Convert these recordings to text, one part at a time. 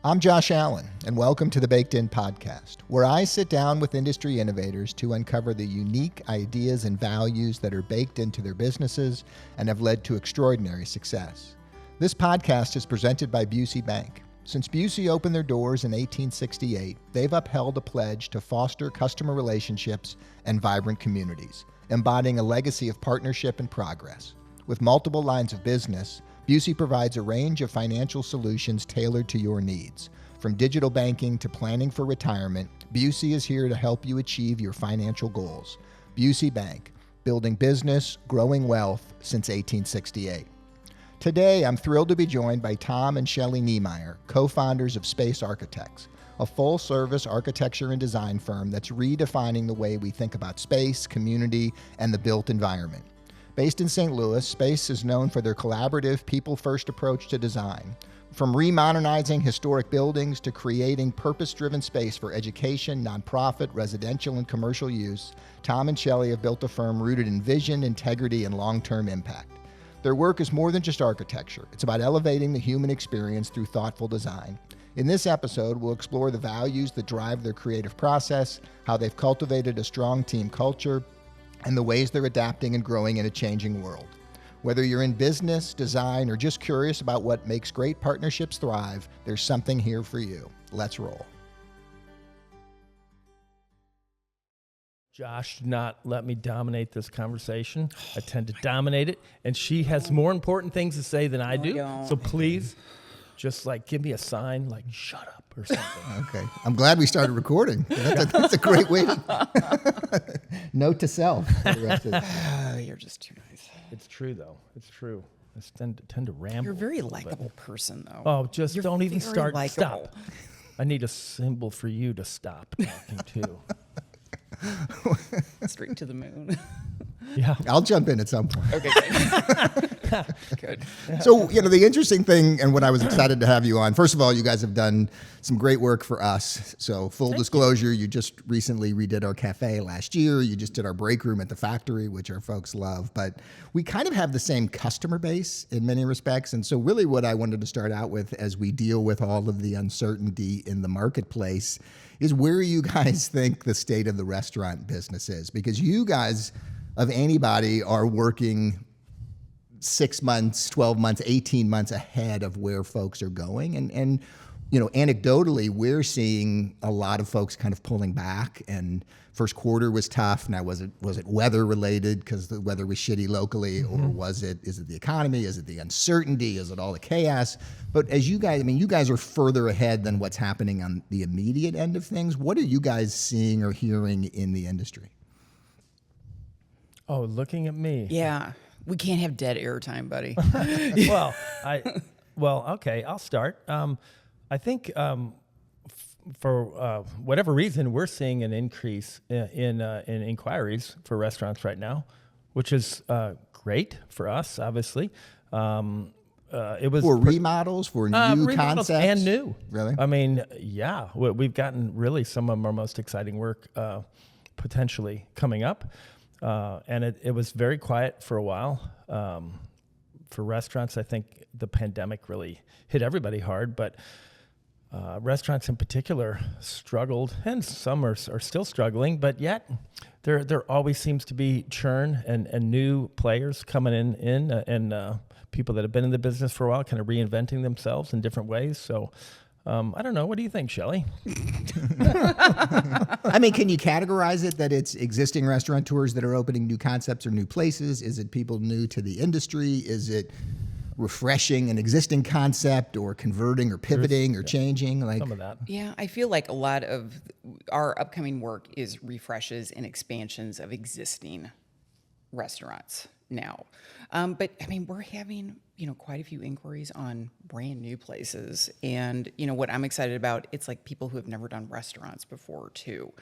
I'm Josh Allen, and welcome to the Baked In Podcast, where I sit down with industry innovators to uncover the unique ideas and values that are baked into their businesses and have led to extraordinary success. This podcast is presented by Busey Bank. Since Busey opened their doors in 1868, they've upheld a pledge to foster customer relationships and vibrant communities, embodying a legacy of partnership and progress. With multiple lines of business, Busey provides a range of financial solutions tailored to your needs. From digital banking to planning for retirement, Busey is here to help you achieve your financial goals. Busey Bank, building business, growing wealth since 1868. Today, I'm thrilled to be joined by Tom and Shelley Niemeier, co-founders of Space Architects, a full-service architecture and design firm that's redefining the way we think about space, community, and the built environment. Based in St. Louis, Space is known for their collaborative, people-first approach to design. From remodernizing historic buildings to creating purpose-driven space for education, nonprofit, residential, and commercial use, Tom and Shelley have built a firm rooted in vision, integrity, and long-term impact. Their work is more than just architecture. It's about elevating the human experience through thoughtful design. In this episode, we'll explore the values that drive their creative process, how they've cultivated a strong team culture, and the ways they're adapting and growing in a changing world. Whether you're in business, design, or just curious about what makes great partnerships thrive, there's something here for you. Let's roll. Josh did not let me dominate this conversation. I tend to dominate it, and she has more important things to say than I do. So please, just give me a sign, shut up or something. Okay. I'm glad we started recording. That's a great way to note to self. For the rest of the You're just too nice. It's true, though. It's true. I tend to ramble. You're a very likable person, though. Oh, just You're don't even start. likable. Stop. I need a symbol for you to stop talking too. Straight to the moon. Yeah. I'll jump in at some point. Okay, good. Good. So, the interesting thing and what I was excited to have you on, first of all, you guys have done some great work for us. So full disclosure, you just recently redid our cafe last year. You just did our break room at the factory, which our folks love. But we kind of have the same customer base in many respects. And so really what I wanted to start out with as we deal with all of the uncertainty in the marketplace is where you guys think the state of the restaurant business is. Because you guys, of anybody, are working 6 months, 12 months, 18 months ahead of where folks are going. And anecdotally, we're seeing a lot of folks kind of pulling back, and first quarter was tough. Now, was it weather related because the weather was shitty locally, or is it the economy? Is it the uncertainty? Is it all the chaos? But as you guys are further ahead than what's happening on the immediate end of things. What are you guys seeing or hearing in the industry? Oh, looking at me. Yeah. We can't have dead airtime, buddy. Okay, I'll start. I think for whatever reason, we're seeing an increase in inquiries for restaurants right now, which is great for us, obviously. It was for remodels, for new concepts, and new. Really? I mean, yeah, we've gotten really some of our most exciting work potentially coming up. And it was very quiet for a while. For restaurants, I think the pandemic really hit everybody hard, but restaurants in particular struggled, and some are still struggling, but yet there always seems to be churn and new players coming in and people that have been in the business for a while kind of reinventing themselves in different ways. So I don't know. What do you think, Shelley? I mean, can you categorize it that it's existing restaurateurs that are opening new concepts or new places? Is it people new to the industry? Is it refreshing an existing concept or converting or pivoting or changing? Some of that. Yeah, I feel like a lot of our upcoming work is refreshes and expansions of existing restaurants now. But I mean, we're having, quite a few inquiries on brand new places. And, what I'm excited about, it's like people who have never done restaurants before too.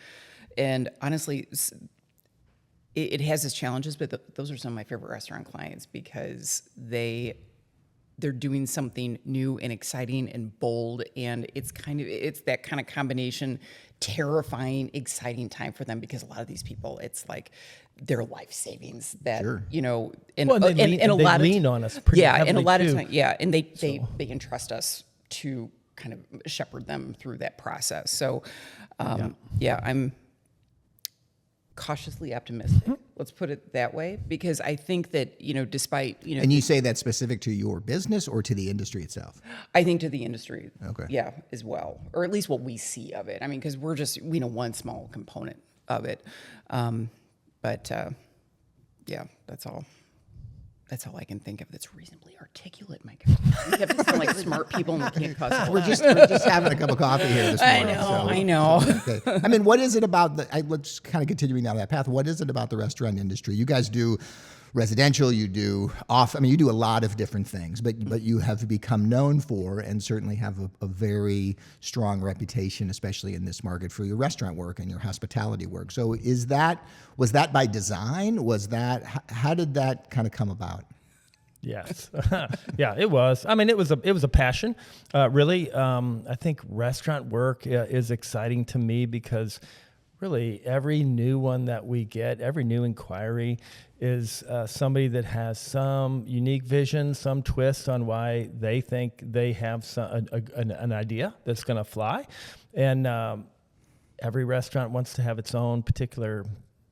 And honestly, it has its challenges, but those are some of my favorite restaurant clients because they're doing something new and exciting and bold, and it's that kind of combination, terrifying, exciting time for them because a lot of these people, it's like their life savings that Sure. And Well, and a lot lean of on us pretty heavily and a lot too. of time, and they entrust us to kind of shepherd them through that process. So, I'm cautiously optimistic. Let's put it that way, because I think that, despite, And you say that's specific to your business or to the industry itself? I think to the industry, Okay. as well, or at least what we see of it. I mean, because we're just, one small component of it. That's all. That's all I can think of that's reasonably articulate, my God. We have to sound like smart people and we can't cuss. We're just having a cup of coffee here this morning. I know. Okay. I mean, what is it about let's kind of continuing down that path. What is it about the restaurant industry? You guys do residential, you do you do a lot of different things, but you have become known for and certainly have a very strong reputation, especially in this market, for your restaurant work and your hospitality work. So was that by design? How did that kind of come about? Yes. Yeah, it was. I mean, it was a passion, really. I think restaurant work is exciting to me because really every new one that we get, every new inquiry is somebody that has some unique vision, some twist on why they think they have an idea that's going to fly. And every restaurant wants to have its own particular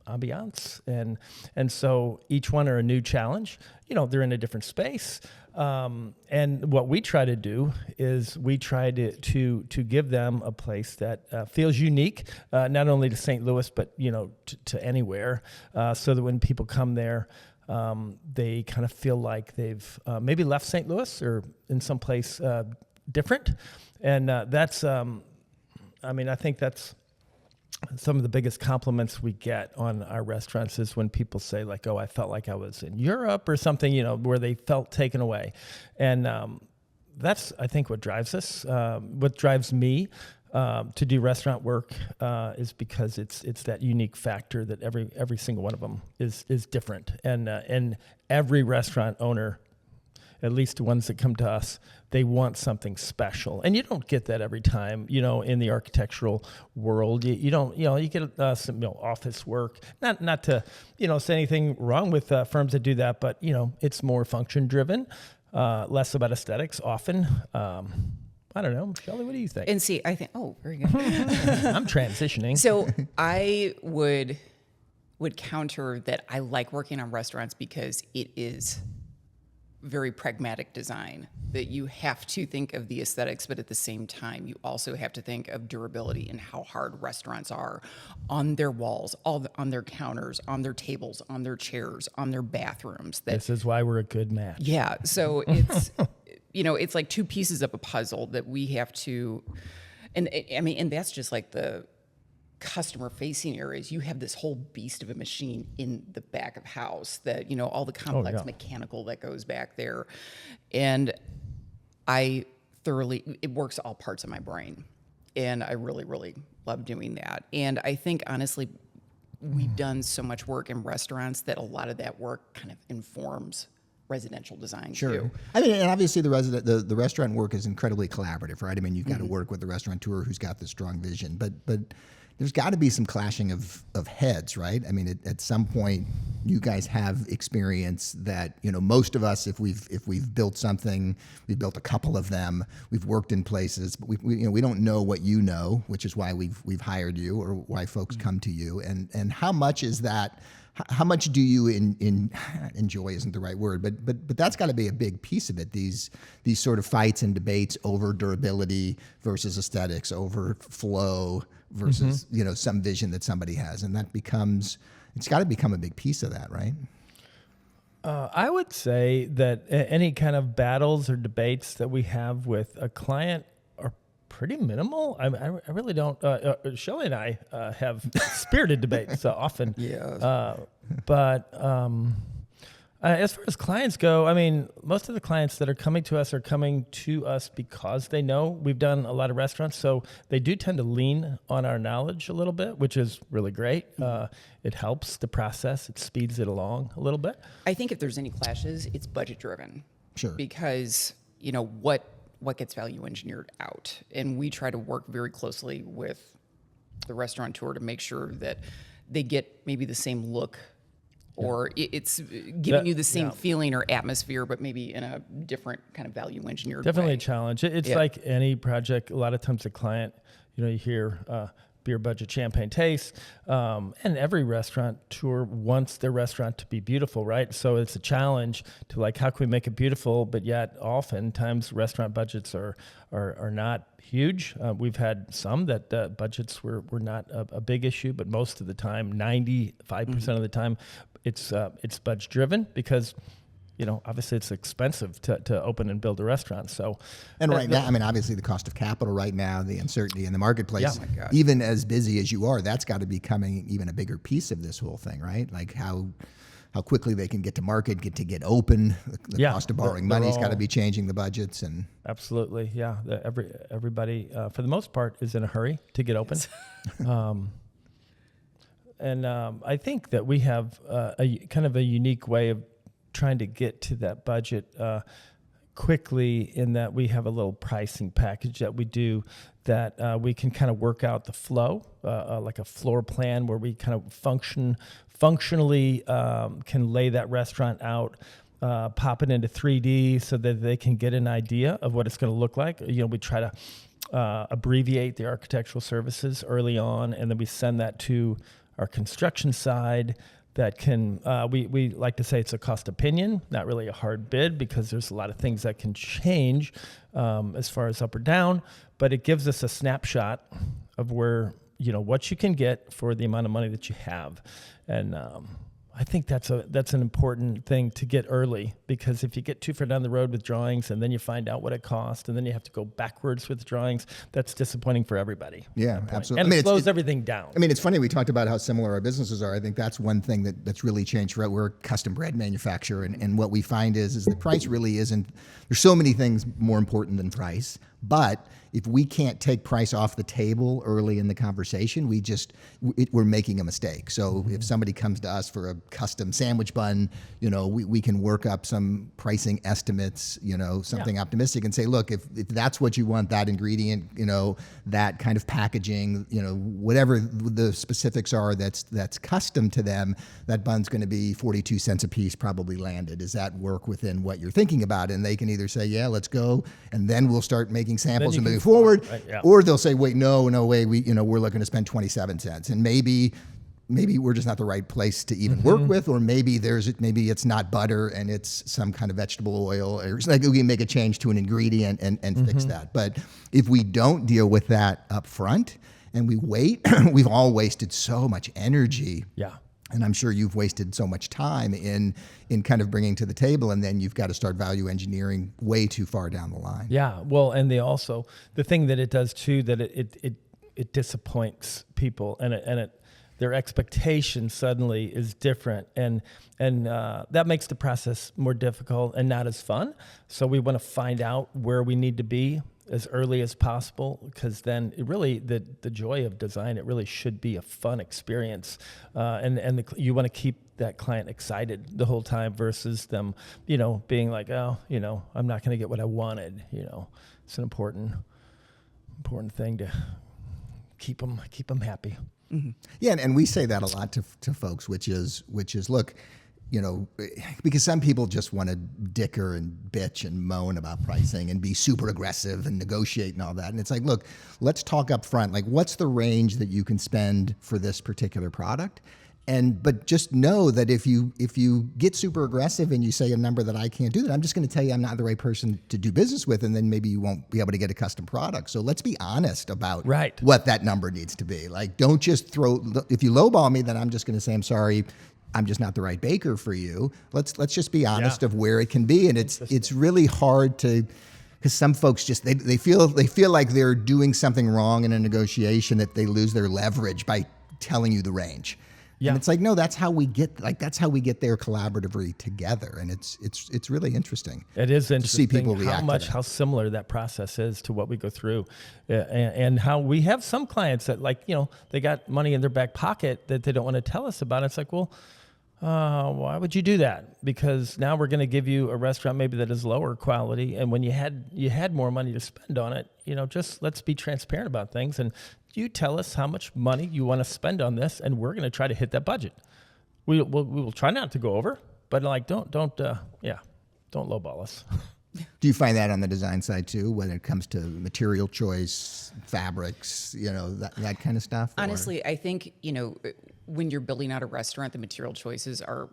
ambiance, and so each one are a new challenge. They're in a different space, and what we try to do is we try to give them a place that feels unique, not only to St. Louis but to anywhere, so that when people come there, they kind of feel like they've maybe left St. Louis or in some place different, and that's I think that's some of the biggest compliments we get on our restaurants is when people say like, oh, I felt like I was in Europe or something, where they felt taken away. And that's, I think, what drives us. What drives me to do restaurant work is because it's that unique factor that every single one of them is different. And every restaurant owner, at least the ones that come to us, they want something special. And you don't get that every time, in the architectural world. You don't, you get some office work. Not to, say anything wrong with firms that do that, but, it's more function driven, less about aesthetics often. I don't know. Shelley, what do you think? And see, I think, very good. I'm transitioning. So I would counter that I like working on restaurants because it is very pragmatic design, that you have to think of the aesthetics, but at the same time, you also have to think of durability and how hard restaurants are on their walls, on their counters, on their tables, on their chairs, on their bathrooms. This is why we're a good match. Yeah. So it's, it's like two pieces of a puzzle that we have to, and that's just like the customer facing areas. You have this whole beast of a machine in the back of house that, all the complex mechanical that goes back there. And it works all parts of my brain. And I really, really love doing that. And I think honestly, we've done so much work in restaurants that a lot of that work kind of informs residential design too. I mean, and obviously the restaurant work is incredibly collaborative, right? I mean, you've got to work with the restaurateur who's got the strong vision, but there's got to be some clashing of heads, right? I mean, at some point, you guys have experience that most of us, if we've built something, we've built a couple of them, we've worked in places, but we don't know what you know, which is why we've hired you or why folks come to you. And how much is that? How much do you enjoy? Isn't the right word, but that's got to be a big piece of it. These sort of fights and debates over durability versus aesthetics, over flow versus some vision that somebody has, and it's got to become a big piece of that, right? I would say that any kind of battles or debates that we have with a client are pretty minimal. I really don't. Shelley and I have spirited debates often. Yeah. But as far as clients go, I mean, most of the clients that are coming to us because they know we've done a lot of restaurants. So they do tend to lean on our knowledge a little bit, which is really great. It helps the process. It speeds it along a little bit. I think if there's any clashes, it's budget driven. Sure. Because, what gets value engineered out. And we try to work very closely with the restaurateur to make sure that they get maybe the same look or it's giving you the same feeling or atmosphere, but maybe in a different kind of value engineered Definitely way. a challenge. It's like any project. A lot of times the client, you hear beer budget, champagne taste, and every restaurateur wants their restaurant to be beautiful, right? So it's a challenge to like, how can we make it beautiful? But yet oftentimes restaurant budgets are not huge. We've had some that budgets were not a big issue, but most of the time, 95% of the time, it's budget driven because obviously it's expensive to open and build a restaurant. So, and right now, I mean, obviously the cost of capital right now, the uncertainty in the marketplace, Yeah. even as busy as you are, that's got to be becoming even a bigger piece of this whole thing, right? Like how quickly they can get to market, get open. The cost of borrowing money's got to be changing the budgets and. Absolutely, yeah. Everybody, for the most part, is in a hurry to get open. And I think that we have a kind of a unique way of trying to get to that budget quickly, in that we have a little pricing package that we do that we can kind of work out the flow, like a floor plan where we kind of functionally can lay that restaurant out, pop it into 3D so that they can get an idea of what it's going to look like. We try to abbreviate the architectural services early on, and then we send that to our construction side. That can, we like to say it's a cost opinion, not really a hard bid, because there's a lot of things that can change as far as up or down, but it gives us a snapshot of where, what you can get for the amount of money that you have. And I think that's an important thing to get early, because if you get too far down the road with drawings and then you find out what it costs and then you have to go backwards with drawings, that's disappointing for everybody. Yeah, absolutely. And it slows everything down. I mean, it's funny, we talked about how similar our businesses are. I think that's one thing that's really changed. Right? We're a custom bread manufacturer, and what we find is the price really isn't, there's so many things more important than price, but if we can't take price off the table early in the conversation, we're making a mistake. So if somebody comes to us for a custom sandwich bun, we can work up some pricing estimates, something optimistic, and say, look, if that's what you want, that ingredient, that kind of packaging, whatever the specifics are that's custom to them, that bun's going to be 42 cents a piece probably landed. Does that work within what you're thinking about? And they can either say, yeah, let's go, and then we'll start making samples and moving forward, right, yeah. Or they'll say, wait, no way, we're looking to spend 27 cents, and maybe we're just not the right place to even work with, or maybe it's not butter and it's some kind of vegetable oil, or like we can make a change to an ingredient and fix that. But if we don't deal with that up front and we wait, we've all wasted so much energy. Yeah. And I'm sure you've wasted so much time in kind of bringing to the table, and then you've got to start value engineering way too far down the line. Yeah, well, and the thing that it does too, that it disappoints people, and their expectation suddenly is different, and that makes the process more difficult and not as fun. So we want to find out where we need to be as early as possible, because then it really, the joy of design, it really should be a fun experience, and you want to keep that client excited the whole time versus them, being like, oh, I'm not going to get what I wanted. It's an important thing to keep them happy. Mm-hmm. Yeah, and we say that a lot to folks, which is look, because some people just want to dicker and bitch and moan about pricing and be super aggressive and negotiate and all that. And it's like, look, let's talk up front. Like, what's the range that you can spend for this particular product? But just know that if you get super aggressive and you say a number that I can't do, then I'm just going to tell you I'm not the right person to do business with, and then maybe you won't be able to get a custom product. So let's be honest about what that number needs to be. Like, don't just if you lowball me, then I'm just going to say, I'm sorry, I'm just not the right baker for you. Let's just be honest of where it can be. And it's really hard to, because some folks just they feel like they're doing something wrong in a negotiation, that they lose their leverage by telling you the range. Yeah. And it's like, no, that's how we get there collaboratively together. And it's really interesting. It is interesting to see people react how similar that process is to what we go through, and how we have some clients that, like, they got money in their back pocket that they don't want to tell us about. It's like, well, why would you do that? Because now we're going to give you a restaurant maybe that is lower quality, and when you had more money to spend on it, just let's be transparent about things, and you tell us how much money you want to spend on this, and we're going to try to hit that budget. we will try not to go over, but like don't lowball us. Do you find that on the design side too, when it comes to material choice, fabrics, that kind of stuff? Honestly, I think, when you're building out a restaurant, the material choices are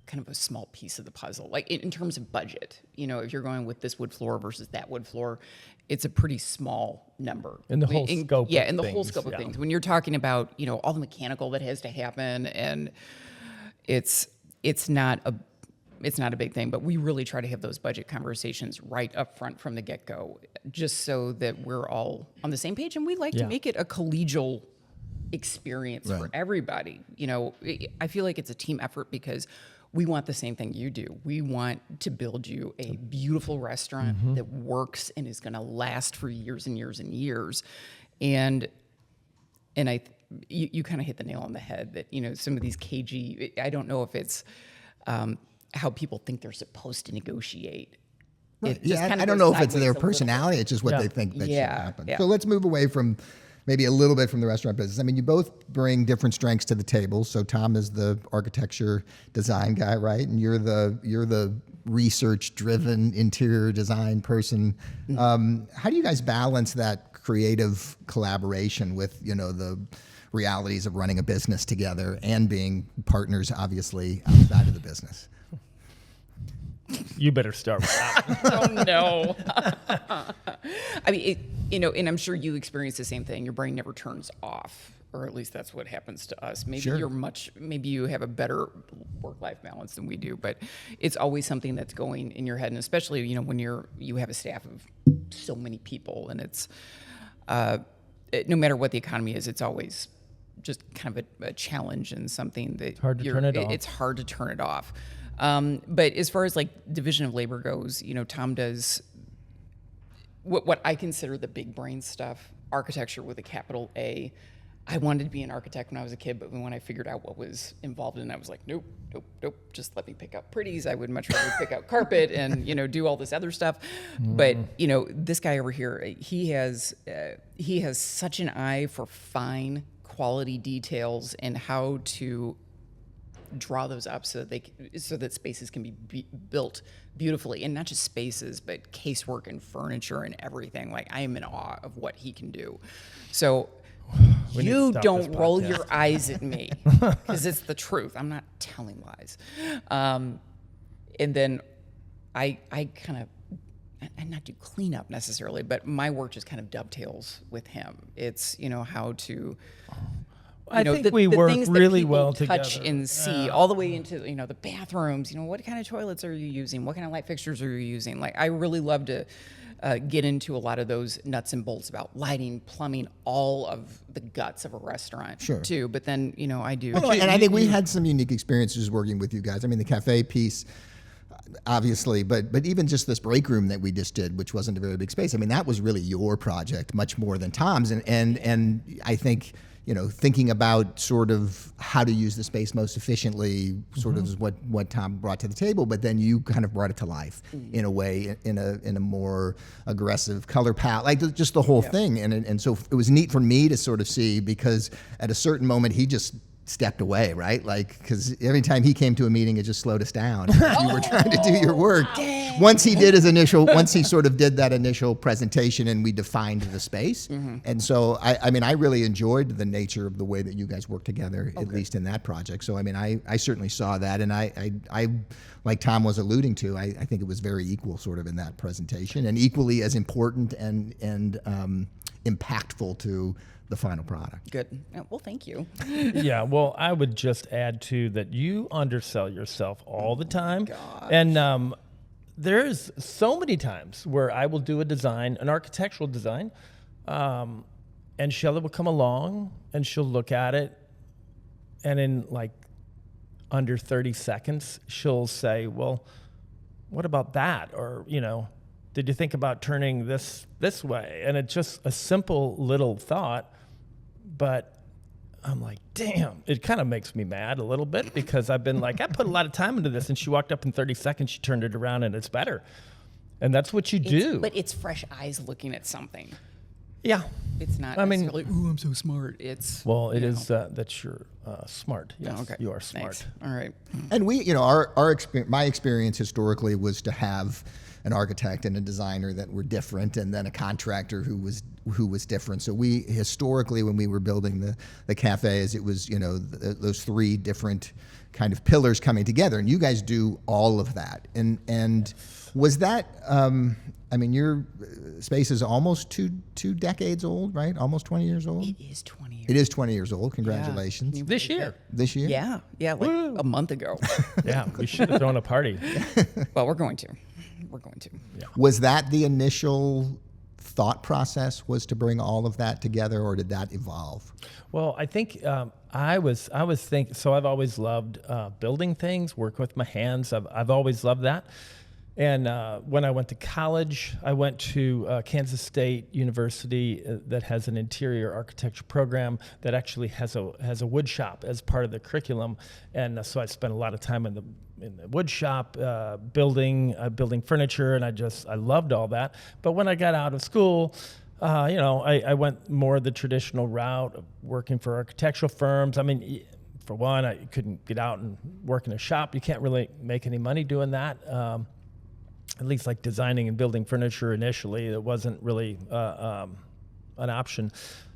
kind of a small piece of the puzzle. Like in terms of budget, if you're going with this wood floor versus that wood floor, it's a pretty small number. In the whole scope Yeah, of in the things, whole scope of yeah. things. When you're talking about, all the mechanical that has to happen, and it's not a big thing, but we really try to have those budget conversations right up front from the get-go, just so that we're all on the same page, and we like to make it a collegial experience for everybody. I feel like it's a team effort because we want the same thing you do. We want to build you a beautiful restaurant that works and is going to last for years and years and years. And you kind of hit the nail on the head that, some of these cagey, I don't know if it's how people think they're supposed to negotiate. Right. I don't know if it's their personality. It's just what they think that should happen. Yeah. So let's move away from maybe a little bit from the restaurant business. I mean, you both bring different strengths to the table. So Tom is the architecture design guy, right? And you're the research-driven interior design person. How do you guys balance that creative collaboration with, the realities of running a business together and being partners, obviously, outside of the business? You better start with that. Oh, no. I mean, and I'm sure you experience the same thing. Your brain never turns off, or at least that's what happens to us. Maybe maybe you have a better work-life balance than we do, but it's always something that's going in your head, and especially, when you have a staff of so many people, and it's, no matter what the economy is, it's always just kind of a challenge and something that it's hard to turn it off. It's hard to turn it off. But as far as like division of labor goes, Tom does what I consider the big brain stuff, architecture with a capital A. I wanted to be an architect when I was a kid, but when I figured out what was involved in it, I was like, nope, just let me pick out pretties. I would much rather pick out carpet and, do all this other stuff. But, this guy over here, he has such an eye for fine quality details and how to draw those up so that spaces can be built beautifully, and not just spaces, but casework and furniture and everything. Like, I am in awe of what he can do. So you don't roll your eyes at me, because it's the truth. I'm not telling lies. And then I kind of, and not do cleanup necessarily, but my work just kind of dovetails with him. It's, how to, I think we work really well touch together. and see all the way into, the bathrooms, what kind of toilets are you using? What kind of light fixtures are you using? Like, I really love to get into a lot of those nuts and bolts about lighting, plumbing, all of the guts of a restaurant too. But then, I do. Well, and I think we had some unique experiences working with you guys. I mean, the cafe piece, obviously, but even just this break room that we just did, which wasn't a very big space. I mean, that was really your project, much more than Tom's. And I think, thinking about sort of how to use the space most efficiently, sort of is what Tom brought to the table. But then you kind of brought it to life in a way, in a more aggressive color palette, like just the whole thing. And so it was neat for me to sort of see, because at a certain moment he just stepped away, right? Like, because every time he came to a meeting, it just slowed us down. You were trying to do your work. Once he sort of did that initial presentation and we defined the space. And so, I mean, I really enjoyed the nature of the way that you guys worked together, at least in that project. So, I mean, I certainly saw that. And I like Tom was alluding to, I think it was very equal sort of in that presentation, and equally as important and impactful to the final product. Good. Well, thank you. Yeah, well, I would just add too that you undersell yourself all the time. Gosh. And there's so many times where I will do a design, an architectural design, and Shelley will come along and she'll look at it, and in like under 30 seconds, she'll say, well, what about that? Or, did you think about turning this way? And it's just a simple little thought, but I'm like, damn, it kind of makes me mad a little bit, because I've been like, I put a lot of time into this, and she walked up in 30 seconds, she turned it around, and it's better. And that's what you do. But it's fresh eyes looking at something. Yeah. It's not I mean- necessarily, ooh, I'm so smart. It's, Well, it you is know. that you're smart. Yes, Okay. you are smart. Thanks. All right. And we, my experience historically was to have an architect and a designer that were different, and then a contractor who was different. So we historically, when we were building the cafes, it was those three different kind of pillars coming together, and you guys do all of that. And was that? I mean, your space is almost two decades old, right? Almost 20 years old. It is 20 years. It is 20 years old. Congratulations. Yeah. This year. This year? Yeah, like a month ago. Yeah, we should have thrown a party. Well, we're going to. We're going to. Was that the initial thought process, was to bring all of that together, or did that evolve? Well, I think I was thinking. So I've always loved building things, working with my hands. I've always loved that. And when I went to college, I went to Kansas State University that has an interior architecture program that actually has a wood shop as part of the curriculum. And so I spent a lot of time in the wood shop building furniture, and I loved all that. But when I got out of school, I went more the traditional route of working for architectural firms. I mean, for one, I couldn't get out and work in a shop. You can't really make any money doing that. At least like designing and building furniture initially, it wasn't really an option.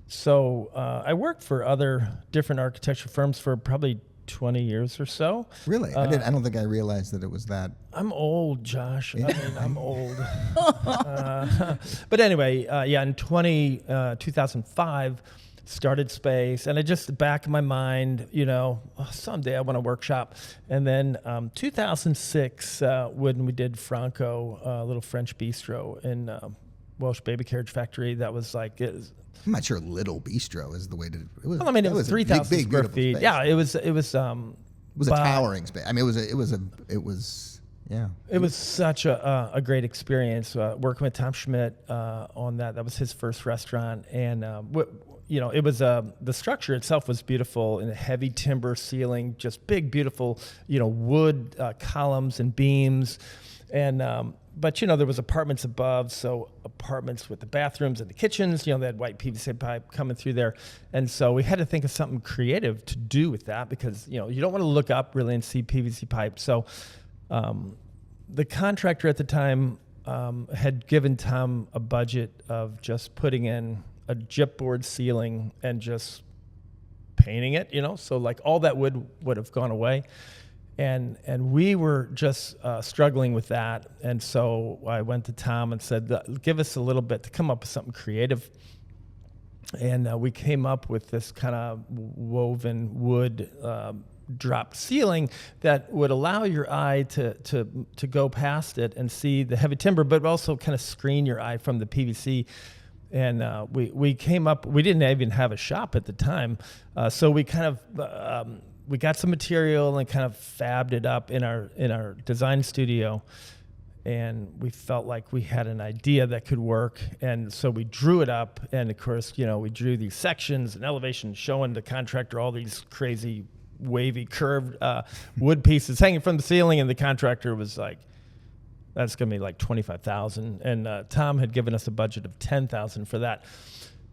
So I worked for other different architecture firms for probably 20 years or so. Really? I don't think I realized that it was that. I'm old, Josh. I mean, I'm old. But anyway, in 2005, started Space, and I just the back of my mind, someday I want a workshop. And then 2006, when we did Franco, a little French bistro in Welsh Baby Carriage Factory, that was like I'm not sure little bistro is the way to. It was. Well, I mean, it was 3,000 square feet. Space. Yeah, it was. It was a towering space. I mean, it was. Yeah. It was such a great experience working with Tom Schmidt on that. That was his first restaurant, and it was the structure itself was beautiful, in a heavy timber ceiling, just big, beautiful, wood columns and beams, and but there was apartments above, so apartments with the bathrooms and the kitchens, they had white PVC pipe coming through there, and so we had to think of something creative to do with that, because you don't want to look up really and see PVC pipe. So the contractor at the time had given Tom a budget of just putting in a gypboard ceiling and just painting it, so like all that wood would have gone away. And we were just struggling with that. And so I went to Tom and said, give us a little bit to come up with something creative. And we came up with this kind of woven wood drop ceiling that would allow your eye to go past it and see the heavy timber, but also kind of screen your eye from the PVC. And we came up, we didn't even have a shop at the time. So we kind of, we got some material and kind of fabbed it up in our design studio. And we felt like we had an idea that could work. And so we drew it up. And of course, we drew these sections and elevations showing the contractor all these crazy wavy curved wood pieces hanging from the ceiling. And the contractor was like, that's going to be like $25,000. And Tom had given us a budget of $10,000 for that.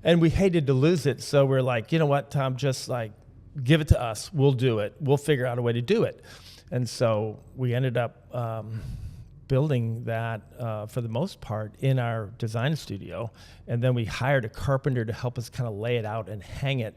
And we hated to lose it. So we're like, you know what, Tom, just like give it to us. We'll do it. We'll figure out a way to do it. And so we ended up building that for the most part in our design studio. And then we hired a carpenter to help us kind of lay it out and hang it.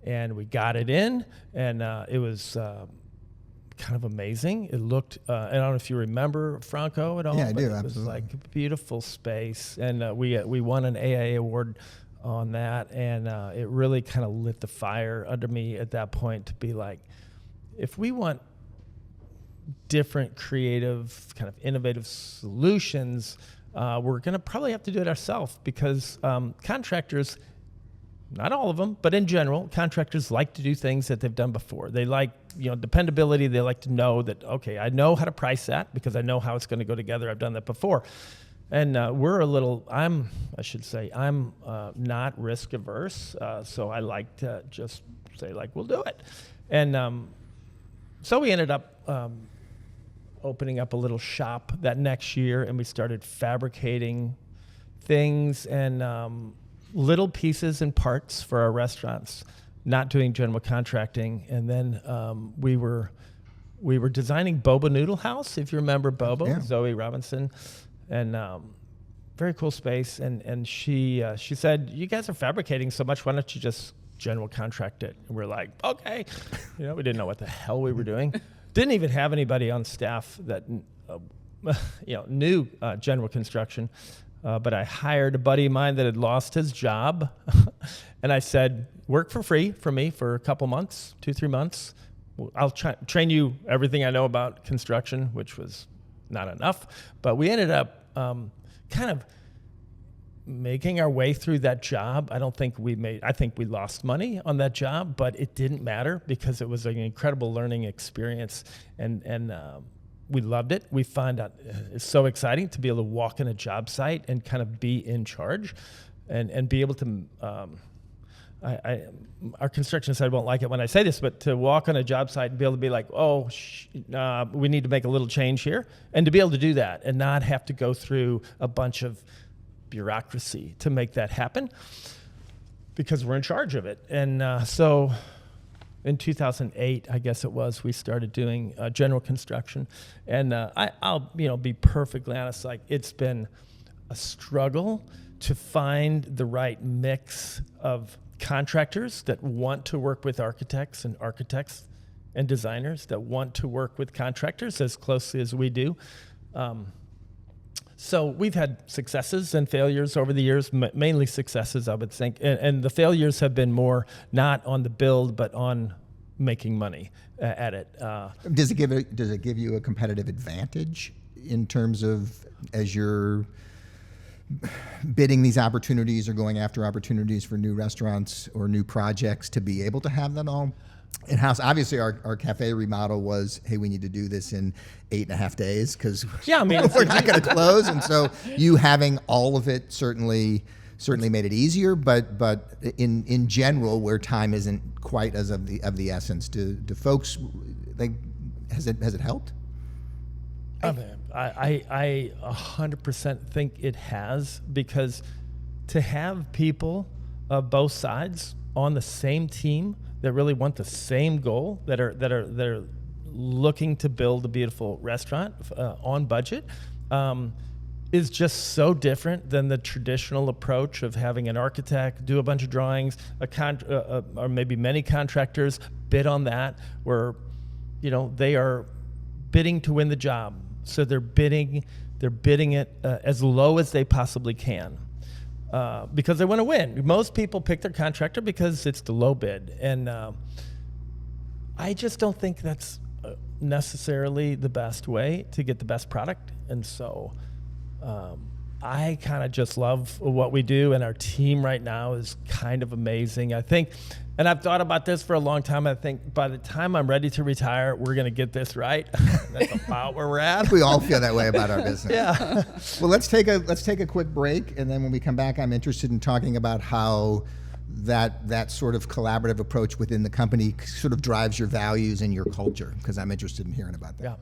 And we got it in, and it was kind of amazing. It looked, I don't know if you remember Franco at all. Yeah, I do, It absolutely. was like a beautiful space. And we won an AA award on that, and it really kind of lit the fire under me at that point to be like, if we want different creative kind of innovative solutions, we're going to probably have to do it ourselves, because contractors, not all of them, but in general, contractors like to do things that they've done before. They like, dependability. They like to know that, okay, I know how to price that because I know how it's going to go together. I've done that before. And I'm not risk averse. So I like to just say, like, we'll do it. And so we ended up opening up a little shop that next year, and we started fabricating things. And little pieces and parts for our restaurants, not doing general contracting. And then we were designing Boba Noodle House, if you remember Boba, Yeah. Zoe Robinson, and very cool space. And she said, "You guys are fabricating so much. Why don't you just general contract it?" And we're like, "Okay." We didn't know what the hell we were doing. Didn't even have anybody on staff that knew general construction. But I hired a buddy of mine that had lost his job, and I said, "Work for free for me for a couple months, 2-3 months. I'll train you everything I know about construction," which was not enough. But we ended up kind of making our way through that job. I think we lost money on that job, but it didn't matter because it was an incredible learning experience, and we loved it. We found out it's so exciting to be able to walk in a job site and kind of be in charge, and be able to. Our construction side won't like it when I say this, but to walk on a job site and be able to be like, we need to make a little change here, and to be able to do that and not have to go through a bunch of bureaucracy to make that happen because we're in charge of it. And so in 2008, I guess it was, we started doing general construction. And I'll be perfectly honest, like it's been a struggle to find the right mix of contractors that want to work with architects and designers that want to work with contractors as closely as we do. So we've had successes and failures over the years, mainly successes, I would think. And the failures have been more not on the build, but on making money at it. Does it give you a competitive advantage in terms of as you're bidding these opportunities or going after opportunities for new restaurants or new projects to be able to have them all in-house? Obviously, our cafe remodel was, hey, we need to do this in 8.5 days because we're not going to close. And so you having all of it certainly made it easier. But in general, where time isn't quite as of the essence, do folks like has it helped? I 100% think it has, because to have people of both sides on the same team that really want the same goal, that are looking to build a beautiful restaurant on budget, is just so different than the traditional approach of having an architect do a bunch of drawings, or maybe many contractors bid on that, where they are bidding to win the job. So they're bidding it as low as they possibly can because they want to win. Most people pick their contractor because it's the low bid, and I just don't think that's necessarily the best way to get the best product. And so I kind of just love what we do, and our team right now is kind of amazing. I think, and I've thought about this for a long time, I think by the time I'm ready to retire, we're going to get this right. That's about where we're at. We all feel that way about our business. Yeah. Well, let's take a quick break, and then when we come back, I'm interested in talking about how that sort of collaborative approach within the company sort of drives your values and your culture, because I'm interested in hearing about that. Yeah.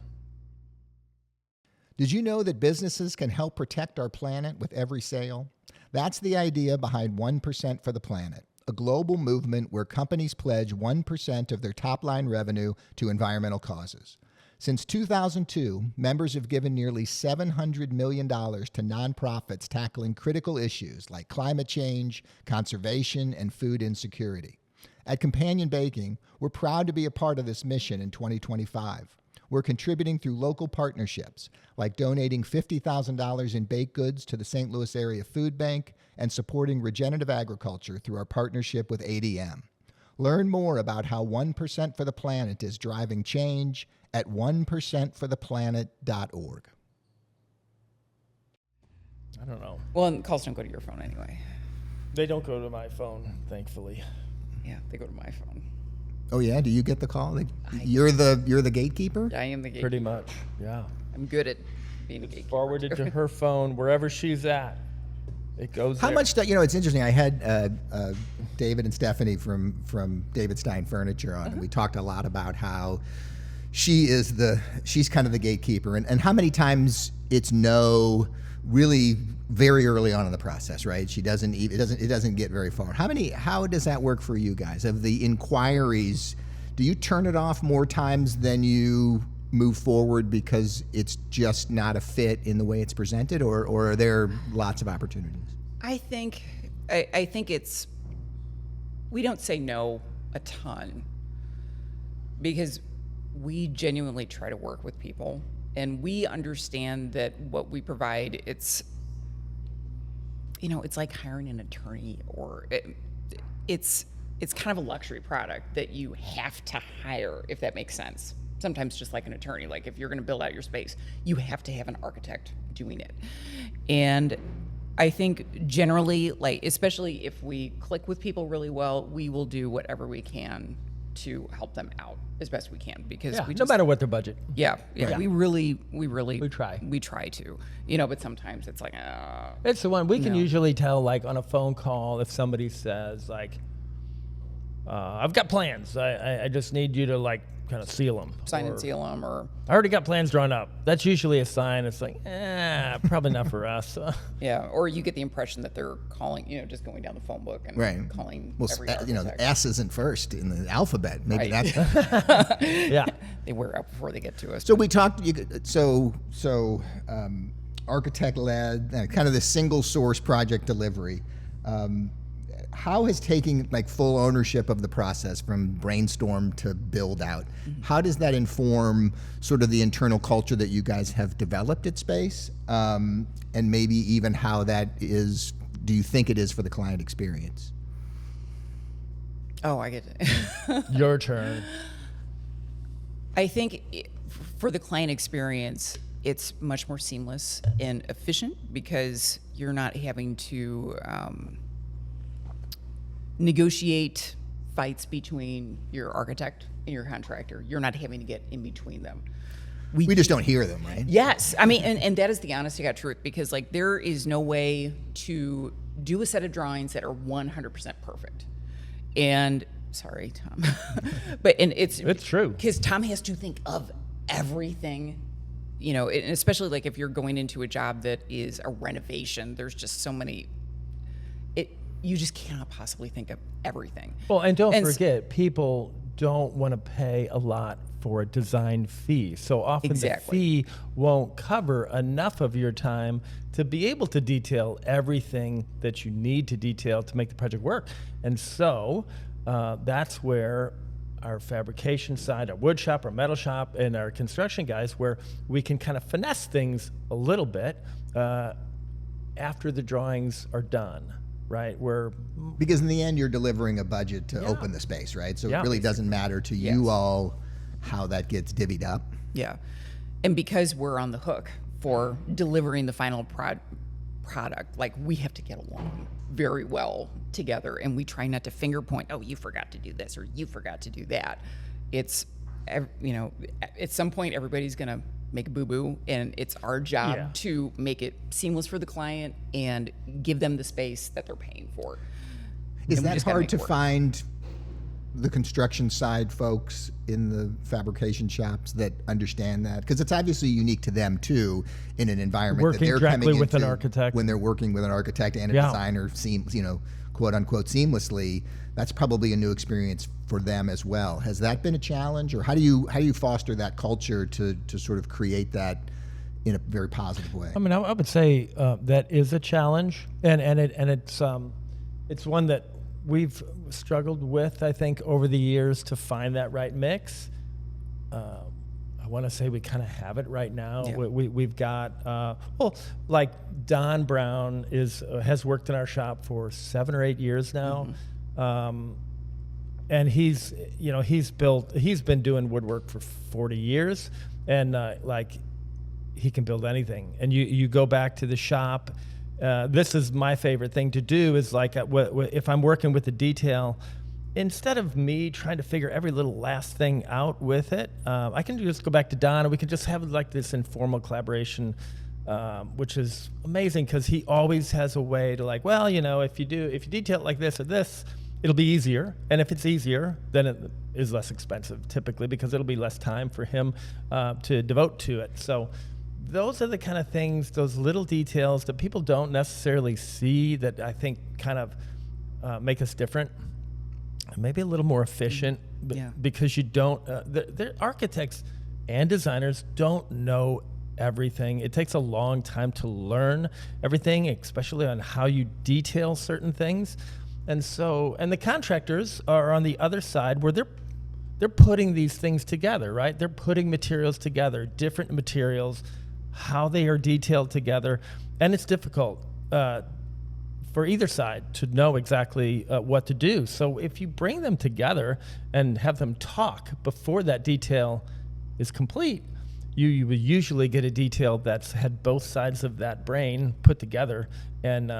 Did you know that businesses can help protect our planet with every sale? That's the idea behind 1% for the Planet, a global movement where companies pledge 1% of their top-line revenue to environmental causes. Since 2002, members have given nearly $700 million to nonprofits tackling critical issues like climate change, conservation, and food insecurity. At Companion Baking, we're proud to be a part of this mission in 2025. We're contributing through local partnerships, like donating $50,000 in baked goods to the St. Louis Area Food Bank and supporting regenerative agriculture through our partnership with ADM. Learn more about how 1% for the Planet is driving change at 1%fortheplanet.org. I don't know. Well, and calls don't go to your phone anyway. They don't go to my phone, thankfully. Yeah, they go to my phone. Oh yeah, do you get the call? You're the gatekeeper? I am the gatekeeper. Pretty much, yeah. I'm good at being a gatekeeper. Forwarded to her phone wherever she's at. It goes How there. much? It's interesting. I had David and Stephanie from David Stein Furniture on, and we talked a lot about how she's kind of the gatekeeper, and how many times it's no really very early on in the process, right? She doesn't even, it doesn't get very far. How does that work for you guys? Of the inquiries, do you turn it off more times than you move forward because it's just not a fit in the way it's presented, or are there lots of opportunities? I think it's, we don't say no a ton because we genuinely try to work with people, and we understand that what we provide, it's like hiring an attorney, or it's kind of a luxury product that you have to hire, if that makes sense. Sometimes just like an attorney, like if you're going to build out your space, you have to have an architect doing it. And I think generally, like, especially if we click with people really well, we will do whatever we can to help them out as best we can, because we just, no matter what their budget. yeah, we really try to, but sometimes it's like, It's the one we can usually tell, like on a phone call, if somebody says like, I've got plans, I just need you to like kind of seal them, sign and seal them, or I already got plans drawn up. That's usually a sign. It's like, probably not for us. yeah, or you get the impression that they're calling, just going down the phone book and calling. Well, every the S isn't first in the alphabet. Maybe Right. that's Yeah. They wear out before they get to us. So we talked. Architect-led, kind of the single source project delivery. How has taking like full ownership of the process from brainstorm to build out? How does that inform sort of the internal culture that you guys have developed at Space, and maybe even how that is? Do you think it is for the client experience? Oh, I get it. Your turn. I think for the client experience, it's much more seamless and efficient because you're not having to negotiate fights between your architect and your contractor. You're not having to get in between them. We just don't hear them, right? Yes. I mean, and that is the honest to God truth, because like there is no way to do a set of drawings that are 100% perfect. And sorry, Tom, and it's true, because Tom has to think of everything, and especially like if you're going into a job that is a renovation, there's just so many, you just cannot possibly think of everything. Well, and don't forget, people don't want to pay a lot for a design fee. So often the fee won't cover enough of your time to be able to detail everything that you need to detail to make the project work. And so that's where our fabrication side, our wood shop, our metal shop, and our construction guys, where we can kind of finesse things a little bit after the drawings are done. Right, because in the end you're delivering a budget to open the space, right? So it really doesn't matter to you all how that gets divvied up. Yeah, and because we're on the hook for delivering the final product, like we have to get along very well together, and we try not to finger point. Oh, you forgot to do this, or you forgot to do that. It's at some point everybody's gonna make a boo-boo, and it's our job to make it seamless for the client and give them the space that they're paying for. Is that hard to find the construction side folks in the fabrication shops that understand that? Because it's obviously unique to them too, in an environment working that they're directly coming with into an architect. When they're working with an architect and a designer, quote unquote seamlessly. That's probably a new experience for them as well. Has that been a challenge, or how do you foster that culture to sort of create that in a very positive way? I mean, I would say that is a challenge, and it's one that we've struggled with, I think, over the years to find that right mix. I want to say we kind of have it right now. Yeah. We've got like Don Brown has worked in our shop for 7 or 8 years now. Mm-hmm. And he's been doing woodwork for 40 years, and he can build anything. And you go back to the shop. This is my favorite thing to do, is like if I'm working with the detail, instead of me trying to figure every little last thing out with it, I can just go back to Don, and we can just have like this informal collaboration, which is amazing because he always has a way to like, well, if you detail it like this or this, it'll be easier. And if it's easier, then it is less expensive typically, because it'll be less time for him to devote to it. So those are the kind of things, those little details that people don't necessarily see that I think kind of make us different, maybe a little more efficient, because you don't, the architects and designers don't know everything. It takes a long time to learn everything, especially on how you detail certain things. And so, and the contractors are on the other side where they're putting these things together, right? They're putting materials together, different materials, how they are detailed together. And it's difficult for either side to know exactly what to do. So if you bring them together and have them talk before that detail is complete, you will usually get a detail that's had both sides of that brain put together, and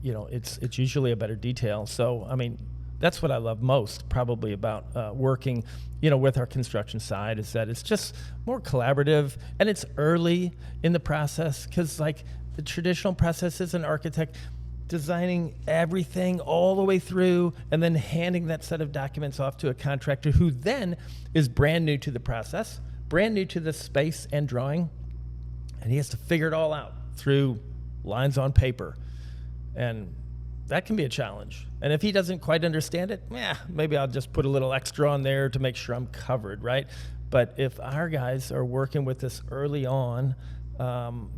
it's usually a better detail. So I mean, that's what I love most probably about working with our construction side, is that it's just more collaborative, and it's early in the process, because like the traditional process is an architect designing everything all the way through and then handing that set of documents off to a contractor who then is brand new to the process, brand new to the space and drawing, and he has to figure it all out through lines on paper. And that can be a challenge. And if he doesn't quite understand it, maybe I'll just put a little extra on there to make sure I'm covered, right? But if our guys are working with this early on,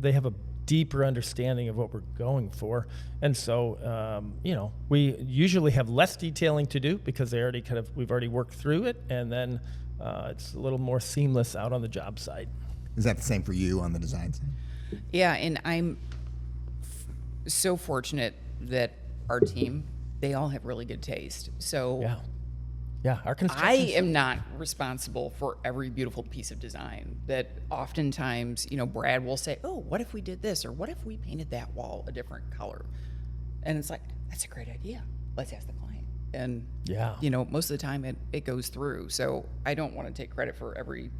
they have a deeper understanding of what we're going for. And so, we usually have less detailing to do because we've already worked through it. And then it's a little more seamless out on the job site. Is that the same for you on the design side? Yeah, and I'm so fortunate that our team, they all have really good taste. So our construction. I am not responsible for every beautiful piece of design. That oftentimes, Brad will say, "Oh, what if we did this?" or "What if we painted that wall a different color?" And it's like, that's a great idea. Let's ask the client. And most of the time it goes through. So I don't want to take credit for every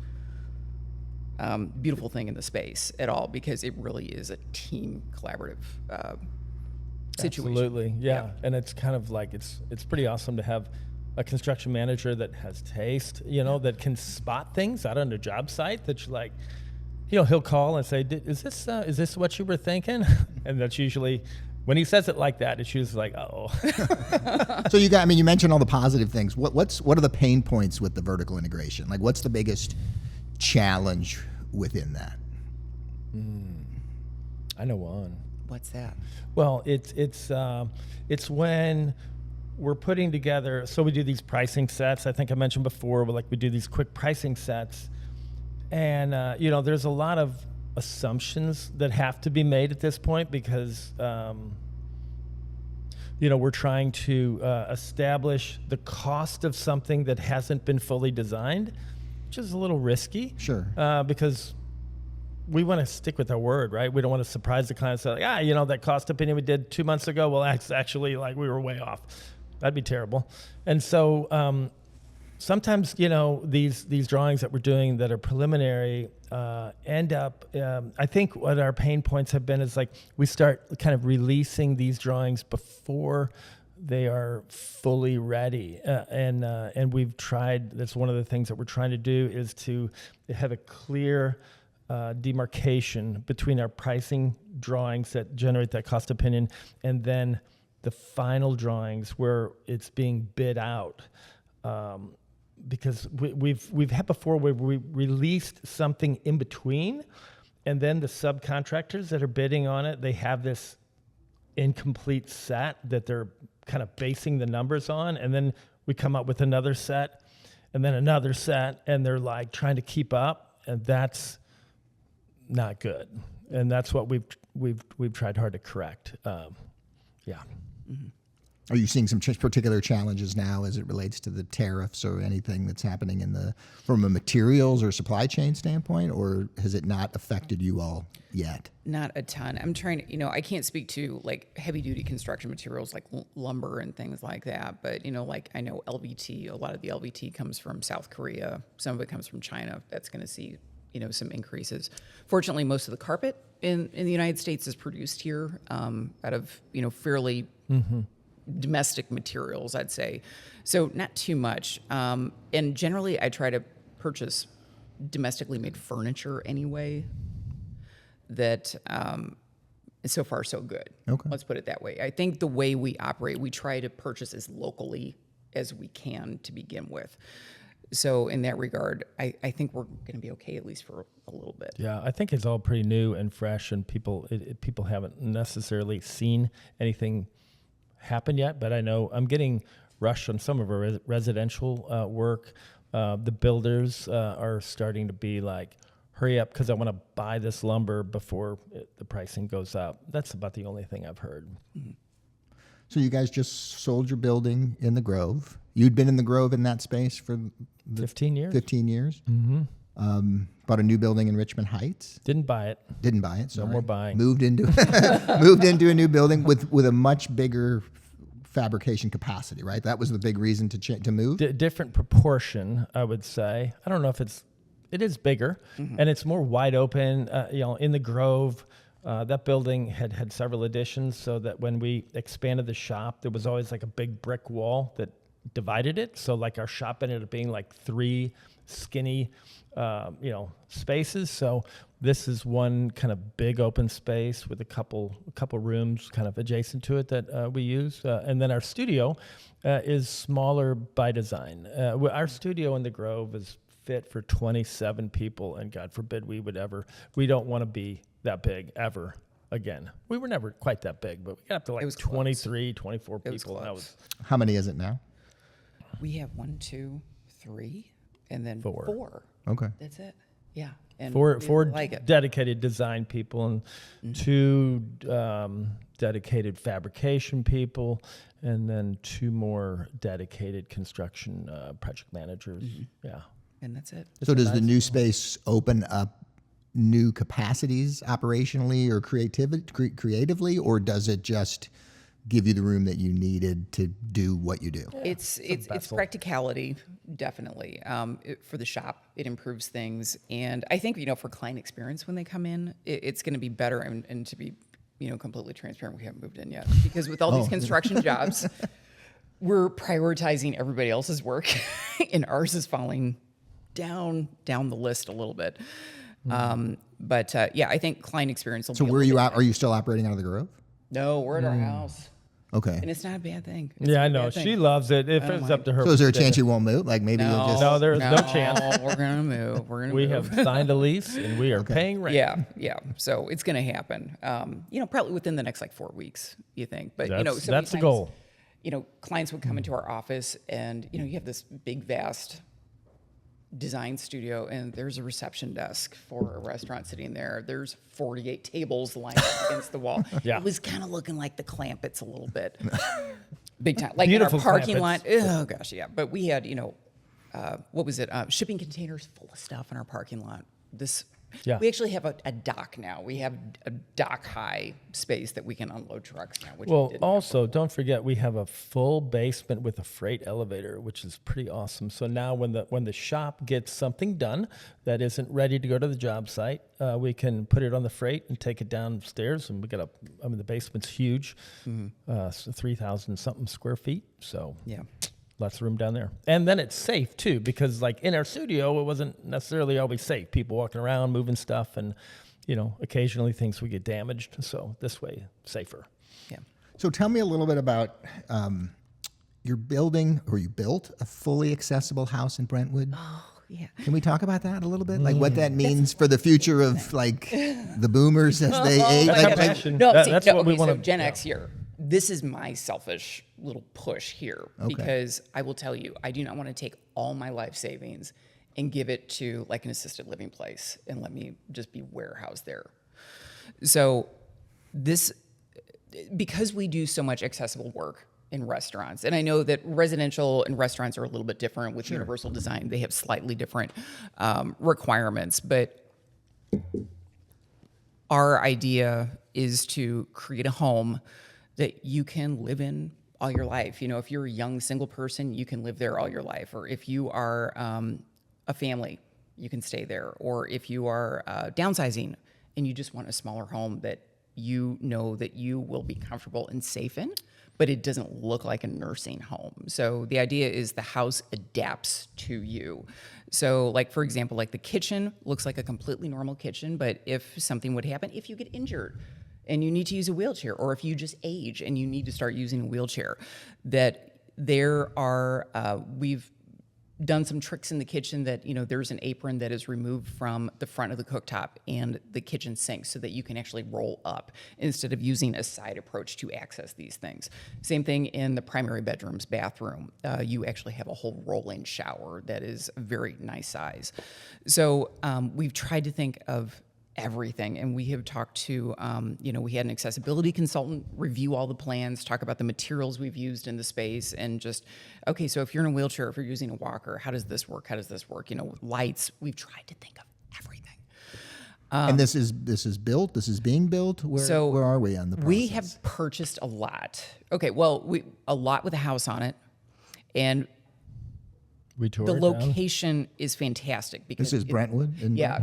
beautiful thing in the space at all, because it really is a team collaborative situation. Absolutely, yeah. And it's kind of like it's pretty awesome to have a construction manager that has taste, that can spot things out on the job site that you're like, he'll call and say, is this what you were thinking? And that's usually, when he says it like that, it's usually like, oh. So you mentioned all the positive things. What are the pain points with the vertical integration? Like, what's the biggest challenge within that? I know one. What's that? Well, it's when we're putting together, so we do these pricing sets. I think I mentioned before, we do these quick pricing sets. And, there's a lot of assumptions that have to be made at this point because, we're trying to establish the cost of something that hasn't been fully designed, which is a little risky. Sure. Because we want to stick with our word, right? We don't want to surprise the client and say, that cost opinion we did 2 months ago, well, actually, we were way off. That'd be terrible. And so sometimes, these drawings that we're doing that are preliminary end up, I think what our pain points have been is we start kind of releasing these drawings before they are fully ready. And we've tried, that's one of the things that we're trying to do, is to have a clear demarcation between our pricing drawings that generate that cost opinion and then the final drawings where it's being bid out. Because we've had before where we released something in between, and then the subcontractors that are bidding on it, they have this incomplete set that they're kind of basing the numbers on, and then we come up with another set and then another set, and they're trying to keep up, and that's not good. And that's what we've tried hard to correct. Mm-hmm. Are you seeing some particular challenges now as it relates to the tariffs or anything that's happening from a materials or supply chain standpoint, or has it not affected you all yet? Not a ton. I'm trying to, I can't speak to heavy duty construction materials like lumber and things like that. But, I know LVT, a lot of the LVT comes from South Korea. Some of it comes from China. That's going to see, some increases. Fortunately, most of the carpet in the United States is produced here out of, fairly domestic materials, I'd say. So not too much. And generally, I try to purchase domestically made furniture anyway. that so far so good. Okay. Let's put it that way. I think the way we operate, we try to purchase as locally as we can to begin with. So in that regard, I think we're going to be okay, at least for a little bit. Yeah, I think it's all pretty new and fresh, and people haven't necessarily seen anything happen yet. But I know I'm getting rushed on some of our residential work. The builders are starting to be like, hurry up, because I want to buy this lumber before the pricing goes up. That's about the only thing I've heard. Mm-hmm. So you guys just sold your building in the Grove. You'd been in the Grove in that space for 15 years. 15 years. Mm-hmm. Bought a new building in Richmond Heights. Didn't buy it. Didn't buy it. Sorry. No more buying. Moved into a new building with a much bigger fabrication capacity. Right. That was the big reason to move. Different proportion, I would say. I don't know if it is bigger, and it's more wide open. In the Grove. That building had several additions, so that when we expanded the shop, there was always like a big brick wall that divided it. So like our shop ended up being like 3 skinny, spaces. So this is one kind of big open space with a couple rooms kind of adjacent to it that we use. And then our studio is smaller by design. Our studio in the Grove is fit for 27 people, and God forbid we don't want to be that big ever again. We were never quite that big, but we got up to like 23, 24 people. And that was How many is it now? We have 1, 2, 3, and then 4. Okay. That's it. Yeah. And four we like it. dedicated design people and 2 dedicated fabrication people, and then 2 more dedicated construction project managers. Yeah. And that's it. So does the new space open up new capacities operationally or creatively, or does it just give you the room that you needed to do what you do? It's practicality, definitely. For the shop, it improves things, and I think for client experience when they come in, it's going to be better. And to be completely transparent, we haven't moved in yet because with all these construction jobs, we're prioritizing everybody else's work, and ours is falling down the list a little bit. But I think client experience will be. So where are you at? Are you still operating out of the Grove? No, we're at our house. Okay. And it's not a bad thing. I know. She loves it. If it's up to her. So is there a chance you won't move? Like maybe you'll just... No, there's no chance. We're going to move. We have signed a lease, and we are paying rent. Yeah. So it's going to happen. Probably within the next 4 weeks, you think. But, that's the goal. Clients would come into our office, and, you have this big, vast design studio, and there's a reception desk for a restaurant sitting there. There's 48 tables lined up against the wall. Yeah. It was kind of looking like the Clampets a little bit. Big time. Like Beautiful in our parking Clampets. lot. Oh, gosh, yeah. But we had, what was it? Shipping containers full of stuff in our parking lot. We actually have a dock now. We have a dock high space that we can unload trucks now. Which don't forget we have a full basement with a freight elevator, which is pretty awesome. So now when the shop gets something done that isn't ready to go to the job site, we can put it on the freight and take it downstairs. And the basement's huge, 3,000 something square feet. So yeah. Lots of room down there. And then it's safe, too, because, in our studio, it wasn't necessarily always safe. People walking around, moving stuff, and, occasionally things would get damaged. So this way, safer. Yeah. So tell me a little bit about your building, or you built a fully accessible house in Brentwood. Oh, yeah. Can we talk about that a little bit? Like what that means for the future of, the boomers as they age? That's what we want to... Gen X here. This is my selfish little push here because I will tell you, I do not want to take all my life savings and give it to an assisted living place and let me just be warehoused there. So because we do so much accessible work in restaurants, and I know that residential and restaurants are a little bit different with universal design. They have slightly different requirements, but our idea is to create a home that you can live in all your life. If you're a young single person, you can live there all your life. Or if you are a family, you can stay there. Or if you are downsizing and you just want a smaller home that you know that you will be comfortable and safe in, but it doesn't look like a nursing home. So the idea is the house adapts to you. So like, for example, like the kitchen looks like a completely normal kitchen, but if something would happen, if you get injured and you need to use a wheelchair, or if you just age and you need to start using a wheelchair, that there are, we've done some tricks in the kitchen that, there's an apron that is removed from the front of the cooktop and the kitchen sink so that you can actually roll up instead of using a side approach to access these things. Same thing in the primary bedroom's bathroom. You actually have a whole roll-in shower that is a very nice size. So we've tried to think of everything, and we have talked to we had an accessibility consultant review all the plans, talk about the materials we've used in the space, and just, okay, so if you're in a wheelchair, if you're using a walker, how does this work, lights. We've tried to think of everything. And this is built, this is being built. Where are we on the process? We have purchased a lot. Okay, well, a lot with a house on it, and the location is fantastic because this is Brentwood.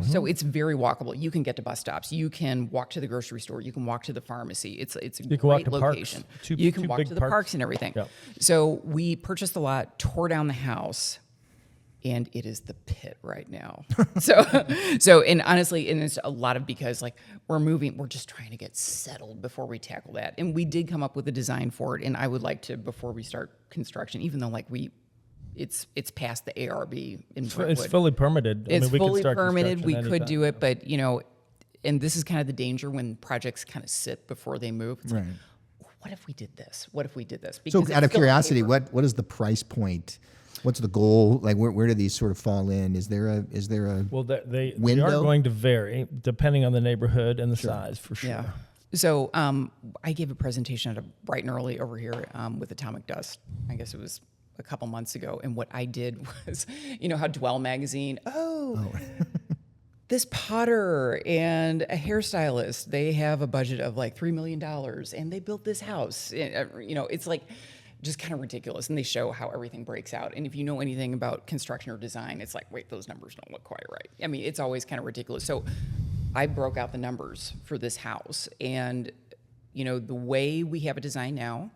So it's very walkable. You can get to bus stops. You can walk to the grocery store. You can walk to the pharmacy. It's a great location. You can walk to the parks and everything. Yep. So we purchased a lot, tore down the house, and it is the pit right now. And honestly, and it's a lot of because like we're moving, we're just trying to get settled before we tackle that. And we did come up with a design for it. And I would like to, before we start construction, even though it's past the ARB in Brentwood. It's fully permitted. It's fully permitted. We could do it, but and this is kind of the danger when projects kind of sit before they move. It's like, what if we did this? What if we did this? Because so, out of curiosity, what is the price point? What's the goal? Like, where do these sort of fall in? Is there a well? They window? They are going to vary depending on the neighborhood and the size, for sure. Yeah. So I gave a presentation at a bright and early over here with Atomic Dust. I guess it was a couple months ago, and what I did was, how Dwell magazine, this potter and a hairstylist, they have a budget of like $3 million, and they built this house. It's like just kind of ridiculous, and they show how everything breaks out. And if you know anything about construction or design, it's like, wait, those numbers don't look quite right. I mean, it's always kind of ridiculous. So I broke out the numbers for this house, and the way we have it designed now,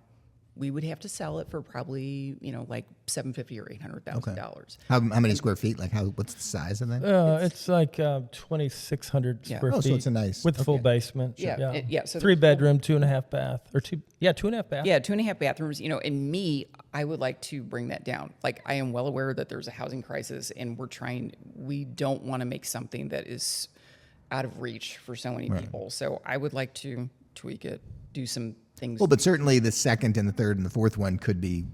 we would have to sell it for probably, like $750,000 or $800,000. How many square feet? Like what's the size of that? It's like 2,600 square feet. So it's a nice with full basement. So 3 bedroom, 2.5 bath, or 2.5 bath. Yeah, 2.5 bathrooms. And I would like to bring that down. Like, I am well aware that there's a housing crisis, and we don't want to make something that is out of reach for so many people. So I would like to tweak it, do some things. Well, but certainly the second and the third and the fourth one could be,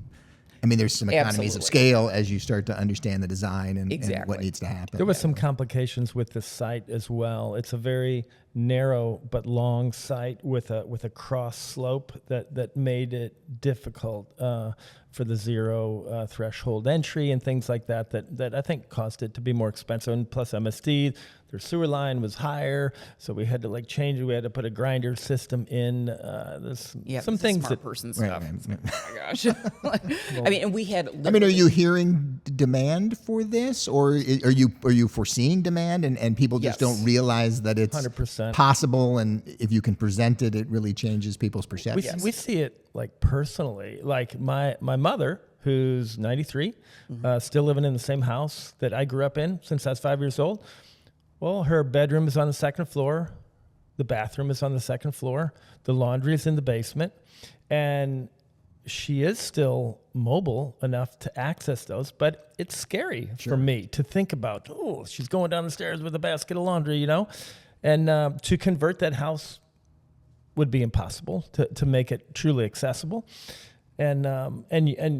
there's some economies of scale as you start to understand the design and what needs to happen. There was some complications with the site as well. It's a very narrow but long site with a cross slope that made it difficult for the zero threshold entry and things like that I think caused it to be more expensive. And plus MSD, their sewer line was higher, so we had to change it. We had to put a grinder system in. Some things smart person stuff. Right. Oh my gosh. And we had. Are you hearing demand for this, or are you foreseeing demand and people just don't realize that it's 100%. possible, and if you can present it, it really changes people's perceptions? We see it personally. Like my mother, who's 93, still living in the same house that I grew up in since I was 5 years old. Well, her bedroom is on the second floor. The bathroom is on the second floor. The laundry is in the basement. And she is still mobile enough to access those, but it's scary for me to think about, she's going down the stairs with a basket of laundry, And to convert that house would be impossible, to make it truly accessible. And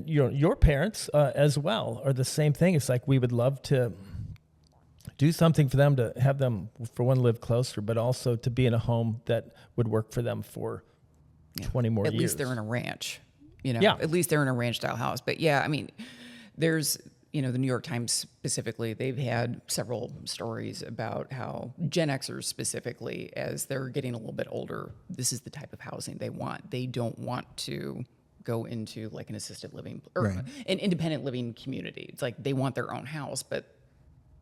your parents as well are the same thing. It's like we would love to do something for them, to have them, for one, live closer, but also to be in a home that would work for them for 20 more years. At least they're in a ranch, At least they're in a ranch-style house. But there's, the New York Times specifically, they've had several stories about how Gen Xers specifically, as they're getting a little bit older, this is the type of housing they want. They don't want to go into like an assisted living or an independent living community. It's like they want their own house, but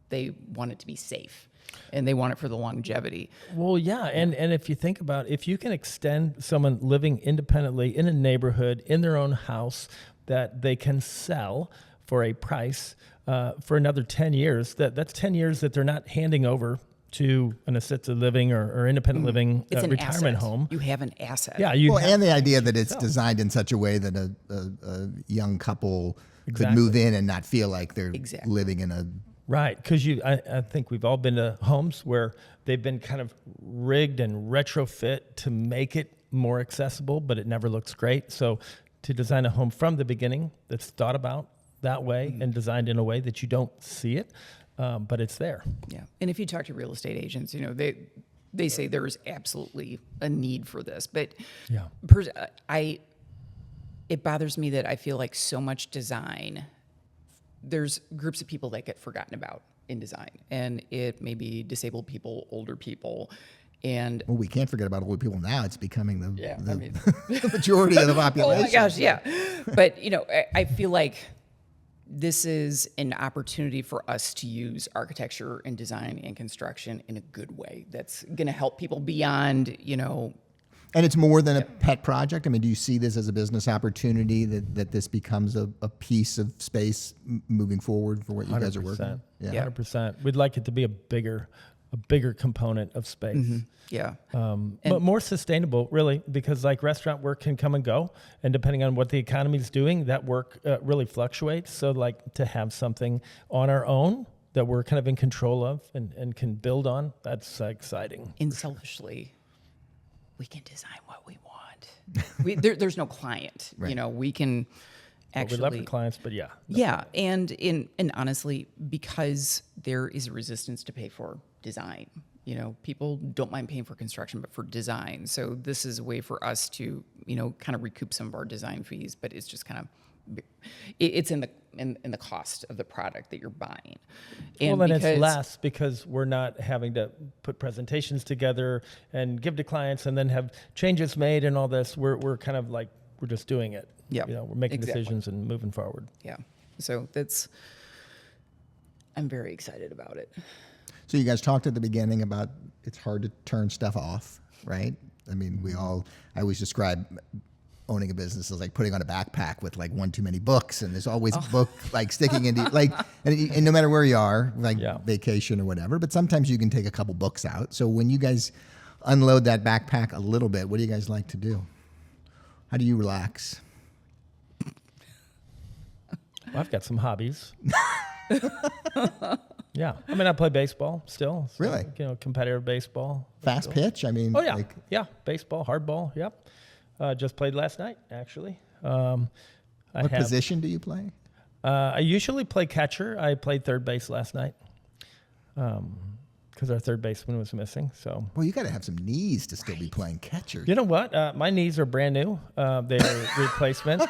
They want it to be safe, and they want it for the longevity. Well, yeah, and if you think about, if you can extend someone living independently in a neighborhood in their own house that they can sell for a price for another 10 years, that's 10 years that they're not handing over to an assisted living or independent living It's an retirement asset. home. You have an asset. Yeah, And the idea that it's designed in such a way that a young couple could Exactly. move in and not feel like they're Exactly. living in a. Right, because I think we've all been to homes where they've been kind of rigged and retrofit to make it more accessible, but it never looks great. So to design a home from the beginning that's thought about that way and designed in a way that you don't see it, but it's there. Yeah. And if you talk to real estate agents, they say there is absolutely a need for this. But Yeah. it bothers me that I feel like so much design, there's groups of people that get forgotten about in design, and it may be disabled people, older people, and Well, we can't forget about old people now. It's becoming the the majority of the oh population. my gosh, yeah. But I feel like this is an opportunity for us to use architecture and design and construction in a good way. That's going to help people beyond, And it's more than a pet project. I mean, do you see this as a business opportunity that this becomes a piece of space moving forward for what you guys are working on? 100%. We'd like it to be a bigger component of space. yeah. But more sustainable, really, because like restaurant work can come and go, and depending on what the economy's doing, that work really fluctuates. So like to have something on our own that we're kind of in control of and can build on, that's exciting. And selfishly, we can design what we want. There's no client, we can actually. We love the clients, but yeah. Yeah, and honestly, because there is a resistance to pay for design. People don't mind paying for construction, but for design. So this is a way for us to, kind of recoup some of our design fees, but it's just kind of, it's in the cost of the product that you're buying. And Well, then it's less because we're not having to put presentations together and give to clients and then have changes made and all this. We're kind of like, we're just doing it. Yeah, We're making exactly. decisions and moving forward. Yeah. So I'm very excited about it. So you guys talked at the beginning about it's hard to turn stuff off, right? I mean, I always describe owning a business as like putting on a backpack with like one too many books, and there's always a book like sticking into like, and no matter where you are, like vacation or whatever, but sometimes you can take a couple books out. So when you guys unload that backpack a little bit, what do you guys like to do? How do you relax? Well, I've got some hobbies. Yeah. I mean, I play baseball still. So, Really? Competitive baseball. Fast pitch? I mean, Oh, yeah. like, Yeah. Baseball, hardball. Yep. Just played last night, actually. What position do you play? I usually play catcher. I played third base last night because our third baseman was missing. So, Well, you got to have some knees to still be playing catcher. you know what? My knees are brand new. They're replacement.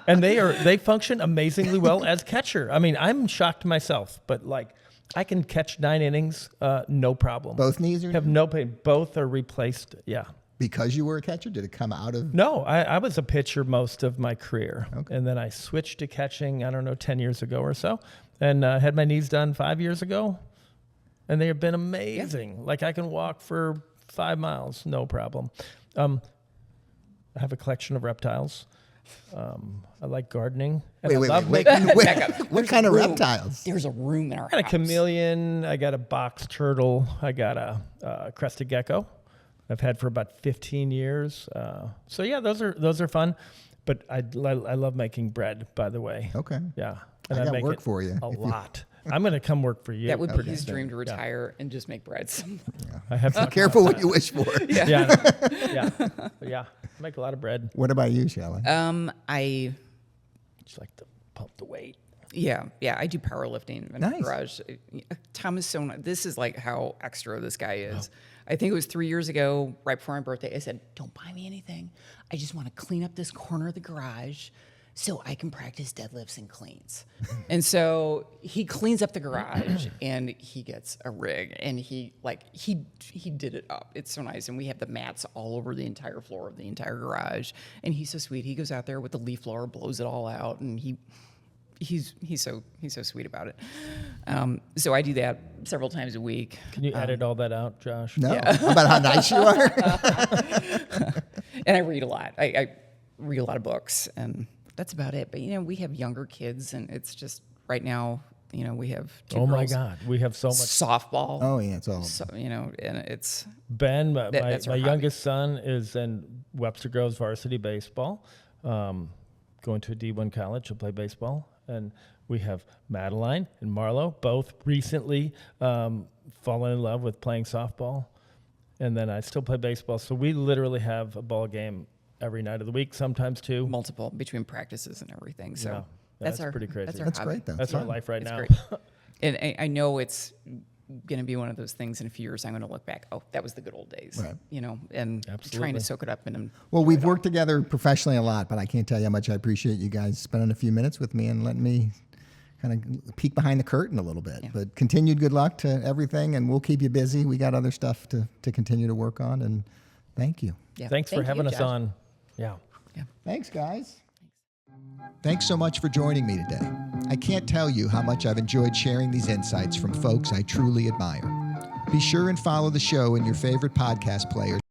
And they function amazingly well as catcher. I mean, I'm shocked myself, but like I can catch 9 innings, no problem. Both knees are Have no pain. Both are replaced. Yeah. because you were a catcher. Did it come out of? No, I was a pitcher most of my career. Okay. And then I switched to catching, 10 years ago or so, and had my knees done 5 years ago. And they have been amazing. Yeah. Like I can walk for 5 miles, no problem. I have a collection of reptiles. I like gardening. And Wait. What kind of reptiles? There's a room in our I got a house. chameleon. I got a box turtle. I got a crested gecko. I've had for about 15 years. So yeah, those are fun. But I love making bread, by the way. Okay. Yeah. I got make work it for you. A lot. I'm going to come work for you. That would be pretty his soon. dream to retire and just make breads. I have Be careful what you wish for. yeah. I make a lot of bread. What about you, Shelley? I Just like to pump the weight. I do powerlifting in Nice. the garage. Tom is so this is like how extra this guy is. I think it was 3 years ago, right before my birthday, I said, "Don't buy me anything. I just want to clean up this corner of the garage so I can practice deadlifts and cleans." And so he cleans up the garage and he gets a rig and he did it up. It's so nice. And we have the mats all over the entire floor of the entire garage. And he's so sweet. He goes out there with the leaf blower, blows it all out, and he he's so sweet about it. So I do that several times a week. Can you edit all that out, Josh? No. How about how nice you are? And I read a lot. I read a lot of books, and that's about it. But we have younger kids, and it's just right now. We have two my girls. God, we have so much softball. Oh yeah, it's all. So, and it's Ben, that's my our youngest son, is in Webster Groves varsity baseball, going to a D1 college to play baseball. And we have Madeline and Marlo, both recently fallen in love with playing softball. And then I still play baseball. So we literally have a ball game every night of the week, sometimes two. multiple between practices and everything. So Yeah. that's That's pretty crazy. That's, our That's hobby. great though. That's Yeah. our life right It's now. great. And I know it's going to be one of those things in a few years. I'm going to look back. Oh, that was the good old days. Right. And trying Absolutely. to soak it up and Well, we've worked together professionally a lot, but I can't tell you how much I appreciate you guys spending a few minutes with me and letting me kind of peek behind the curtain a little bit. Yeah. But continued good luck to everything, and we'll keep you busy. We got other stuff to continue to work on, and thank you. yeah. Thanks for Thank having you, us Josh. on. Yeah. Thanks, guys. Thanks so much for joining me today. I can't tell you how much I've enjoyed sharing these insights from folks I truly admire. Be sure and follow the show in your favorite podcast players